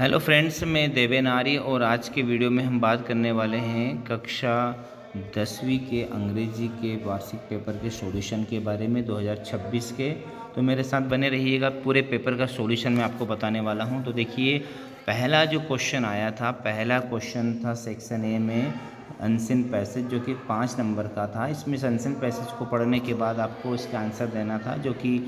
Hello friends, मैं देवेन आर्य और आज के वीडियो में हम बात करने वाले हैं कक्षा 10वीं के अंग्रेजी के वार्षिक पेपर के सॉल्यूशन के बारे में 2026 के। तो मेरे साथ बने रहिएगा, पूरे पेपर का सॉल्यूशन मैं आपको बताने वाला हूं। तो देखिए, पहला जो क्वेश्चन आया था, पहला क्वेश्चन था सेक्शन ए में अनसीन पैसेज, जो कि 5 नंबर का था। इसमें अनसीन पैसेज को पढ़ने के बाद आपको इसका आंसर देना था, जो कि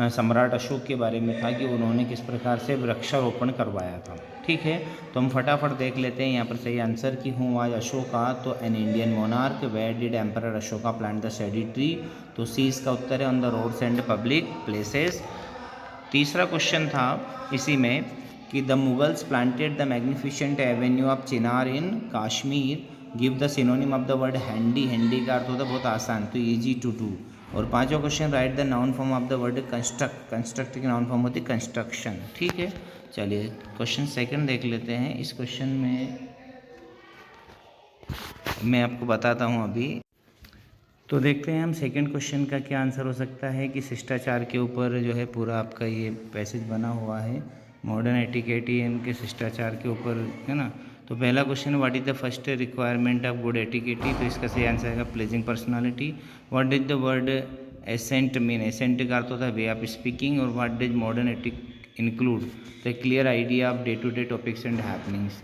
सम्राट अशोक के बारे में था कि उन्होंने किस प्रकार से वृक्षारोपण करवाया था। ठीक है, तो हम फटाफट देख लेते हैं यहाँ पर सही आंसर कि हूँ आज अशोका। तो an Indian monarch where did emperor Ashoka plant the shady tree. तो सी इसका उत्तर है, on the roads and public places. तीसरा क्वेश्चन था इसी में कि the Mughals planted the magnificent avenue of chinar in Kashmir. Give the synonym of the word handy. Handy का अर्थ होता है बहुत आसान, तो ईजी टू डू। और पांचवा question, write the noun form of the word construct. Construct की नाउन फॉर्म होती है कंस्ट्रक्शन। ठीक है, चलिए क्वेश्चन सेकंड देख लेते हैं। इस क्वेश्चन में मैं आपको बताता हूँ अभी। तो देखते हैं हम सेकंड क्वेश्चन का क्या आंसर हो सकता है कि शिष्टाचार के ऊपर जो है पूरा आपका ये पैसेज बना हुआ है। मॉडर्न एटिकेट इनके शिष्टाचार के ऊपर है ना। तो पहला question, what is the first requirement of good etiquette. तो इसका सही आंसर आएगा pleasing personality. What is the word accent mean. Accent का अर्थ होता है वे ऑफ स्पीकिंग। और what does modern etiquette include the clear idea of day to day topics and happenings.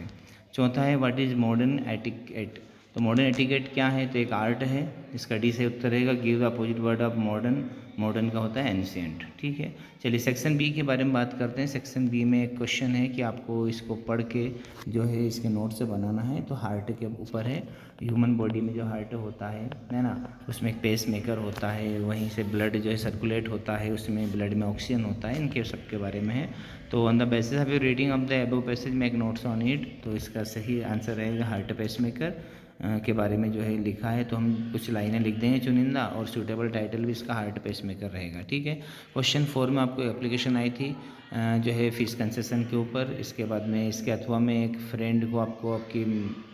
चौथा है, व्हाट इज मॉडर्न एटिकेट। तो modern etiquette क्या है, तो एक आर्ट है। इसका डी से उत्तर रहेगा, give the opposite word of modern. Modern का होता है एंशिएंट। ठीक है, चलिए सेक्शन बी के बारे में बात करते हैं। सेक्शन बी में एक क्वेश्चन है कि आपको इसको पढ़ के जो है इसके नोट से बनाना है। तो हार्ट के ऊपर है, ह्यूमन बॉडी में जो हार्ट होता है ना, उसमें एक पेस मेकर होता है, वहीं से ब्लड जो है सर्कुलेट होता है, उसमें ब्लड में ऑक्सीजन होता है, इनके सबके बारे में है। तो on the basis of your reading of the above passage make notes on it. तो इसका सही आंसर रहेगा हार्ट पेस मेकर के बारे में जो है लिखा है। तो हम कुछ लाइनें लिख देंगे चुनिंदा, और सूटेबल टाइटल भी इसका हार्ट पेस मेकर रहेगा। ठीक है, क्वेश्चन 4 में आपको एप्लीकेशन आई थी जो है फीस कंसेशन के ऊपर। इसके बाद में इसके अथवा में एक फ्रेंड को आपको आपकी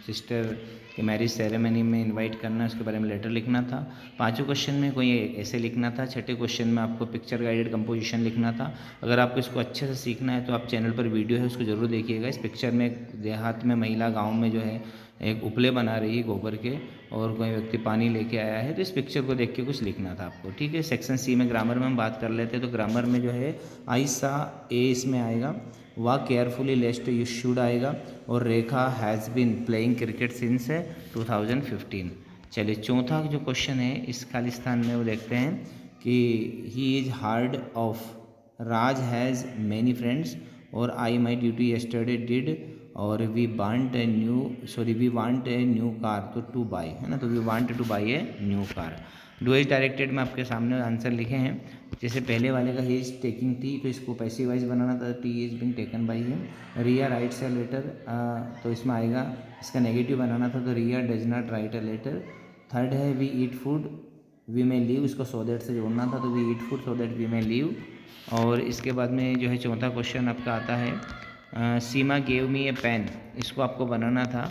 सिस्टर के मैरिज सेरेमनी में इनवाइट करना, उसके बारे में लेटर लिखना था। पांचों क्वेश्चन में कोई ऐसे लिखना था। छठे क्वेश्चन में आपको पिक्चर गाइडेड कंपोजिशन लिखना था। अगर आपको इसको अच्छे से सीखना है तो आप चैनल पर वीडियो है उसको ज़रूर देखिएगा। इस पिक्चर में देहात में महिला गाँव में जो है एक उपले बना रही है गोबर के, और कोई व्यक्ति पानी लेके आया है। तो इस पिक्चर को देख के कुछ लिखना था आपको। ठीक है, सेक्शन सी में ग्रामर में हम बात कर लेते हैं। तो ग्रामर में जो है आई सा ए इसमें आएगा, वा केयरफुली लेस्ट यू शुड आएगा, और Rekha has been playing cricket since 2015। चलिए चौथा जो क्वेश्चन है इस खालिस्तान में वो देखते हैं कि he is hard of, Raj has many friends, और I my duty yesterday did, और we want a new car तो टू बाई है ना। तो we want to buy a new car. Do is directed में आपके सामने आंसर लिखे हैं। जैसे पहले वाले का ही इज टेकिंग टी, तो इसको पैसिव वाइज बनाना था, tea is being taken by him. Riya writes a letter, तो इसमें आएगा इसका नेगेटिव बनाना था, तो Riya does not write a letter. Third है we eat food we may live, इसको सो दैट से जोड़ना था, तो we eat food so that we may live. और इसके बाद में जो है चौथा क्वेश्चन आपका आता है, सीमा गेव मी ए पेन, इसको आपको बनाना था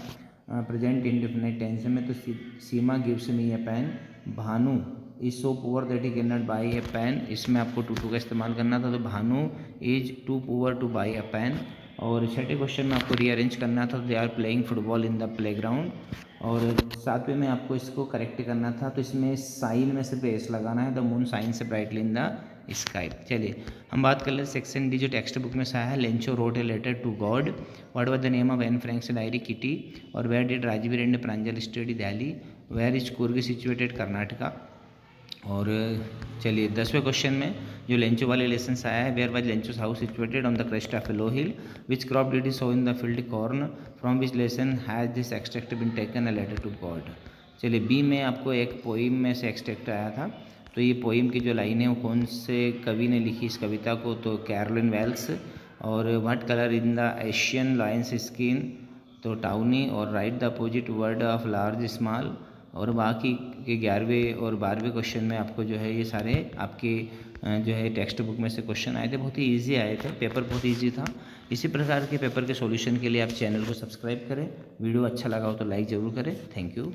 प्रेजेंट इंडेफिनिट टेंस में। तो Seema gives me a pen. Bhanu is so poor that he can not buy a pen, इसमें आपको टू का इस्तेमाल करना था। तो Bhanu is too poor to buy a pen. और छठे क्वेश्चन में आपको रीअरेंज करना था, they are playing football in the playground. और सातवें में आपको इसको करेक्ट करना था, तो इसमें साइन में सिर्फ एस लगाना है, the moon shines brightly in the sky. चलिए हम बात कर ले सेक्शन डी जो टेक्स्ट बुक में से आया है। Lencho wrote a letter to God. What was the name of Anne Frank's diary Kitty. और where did Rajveer and Pranjal study Delhi. Where is Coorg situated Karnataka. और चलिए 10वें क्वेश्चन में जो लेंचो वाले लेसन आया है, where was Lencho's house situated on the crest of a low hill. Which crop did he sow in the field corn. From which lesson has this extract been taken a letter to God. चलिए B में आपको एक poem में से extract आया था। तो ये पोइम की जो लाइन है वो कौन से कवि ने लिखी इस कविता को, तो कैरोलिन वेल्स। और what colour in the Asian Lions skin, तो टाउनी। और right the opposite word of large small. और बाकी के 11वें और 12वें क्वेश्चन में आपको जो है ये सारे आपके जो है टेक्स्ट बुक में से क्वेश्चन आए थे, बहुत ही इजी आए थे, पेपर बहुत इजी था। इसी प्रकार के पेपर के सॉल्यूशन के लिए आप चैनल को सब्सक्राइब करें। वीडियो अच्छा लगा हो तो लाइक ज़रूर करें। Thank you.